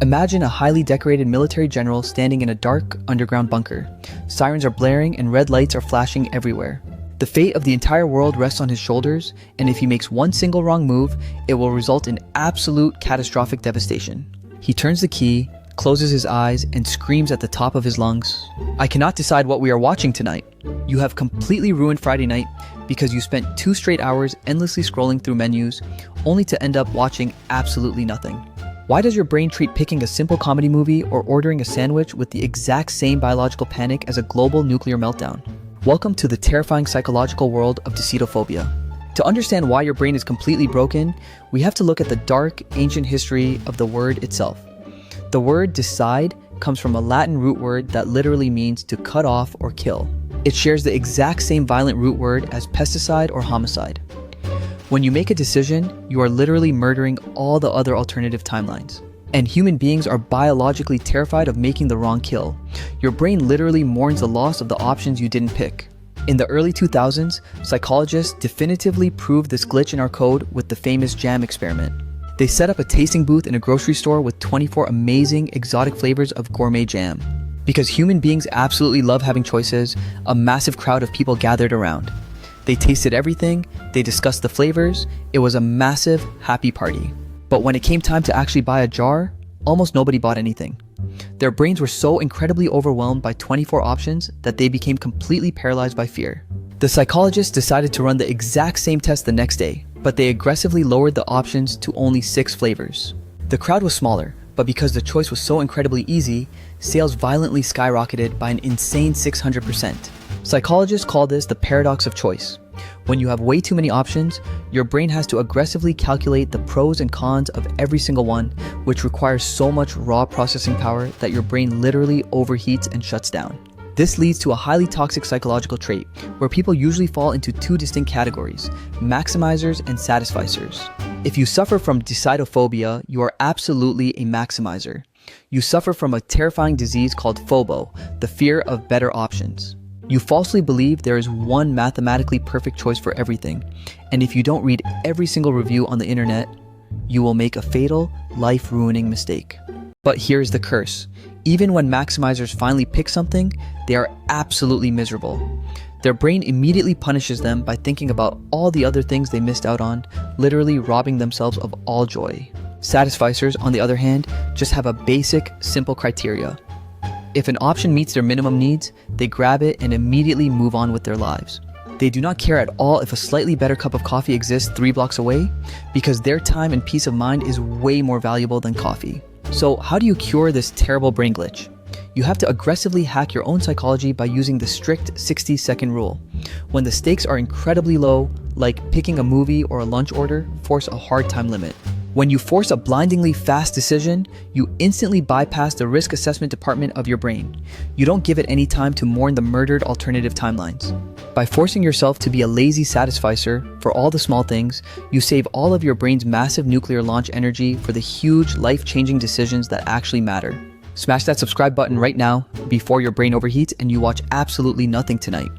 Imagine a highly decorated military general standing in a dark, underground bunker. Sirens are blaring and red lights are flashing everywhere. The fate of the entire world rests on his shoulders, and if he makes one single wrong move, it will result in absolute catastrophic devastation. He turns the key, closes his eyes, and screams at the top of his lungs, "I cannot decide what we are watching tonight." You have completely ruined Friday night because you spent 2 straight hours endlessly scrolling through menus, only to end up watching absolutely nothing. Why does your brain treat picking a simple comedy movie or ordering a sandwich with the exact same biological panic as a global nuclear meltdown? Welcome to the terrifying psychological world of decidophobia. To understand why your brain is completely broken, we have to look at the dark, ancient history of the word itself. The word decide comes from a Latin root word that literally means to cut off or kill. It shares the exact same violent root word as pesticide or homicide. When you make a decision, you are literally murdering all the other alternative timelines. And human beings are biologically terrified of making the wrong kill. Your brain literally mourns the loss of the options you didn't pick. In the early 2000s, psychologists definitively proved this glitch in our code with the famous jam experiment. They set up a tasting booth in a grocery store with 24 amazing exotic flavors of gourmet jam. Because human beings absolutely love having choices, a massive crowd of people gathered around. They tasted everything, they discussed the flavors, it was a massive, happy party. But when it came time to actually buy a jar, almost nobody bought anything. Their brains were so incredibly overwhelmed by 24 options that they became completely paralyzed by fear. The psychologists decided to run the exact same test the next day, but they aggressively lowered the options to only 6 flavors. The crowd was smaller, but because the choice was so incredibly easy, sales violently skyrocketed by an insane 600%. Psychologists call this the paradox of choice. When you have way too many options, your brain has to aggressively calculate the pros and cons of every single one, which requires so much raw processing power that your brain literally overheats and shuts down. This leads to a highly toxic psychological trait, where people usually fall into 2 distinct categories: maximizers and satisficers. If you suffer from decidophobia, you are absolutely a maximizer. You suffer from a terrifying disease called FOBO, the fear of better options. You falsely believe there is one mathematically perfect choice for everything, and if you don't read every single review on the internet, you will make a fatal, life-ruining mistake. But here's the curse. Even when maximizers finally pick something, they are absolutely miserable. Their brain immediately punishes them by thinking about all the other things they missed out on, literally robbing themselves of all joy. Satisficers, on the other hand, just have a basic, simple criteria. If an option meets their minimum needs, they grab it and immediately move on with their lives. They do not care at all if a slightly better cup of coffee exists 3 blocks away, because their time and peace of mind is way more valuable than coffee. So how do you cure this terrible brain glitch? You have to aggressively hack your own psychology by using the strict 60-second rule. When the stakes are incredibly low, like picking a movie or a lunch order, force a hard time limit. When you force a blindingly fast decision, you instantly bypass the risk assessment department of your brain. You don't give it any time to mourn the murdered alternative timelines. By forcing yourself to be a lazy satisficer for all the small things, you save all of your brain's massive nuclear launch energy for the huge, life-changing decisions that actually matter. Smash that subscribe button right now before your brain overheats and you watch absolutely nothing tonight.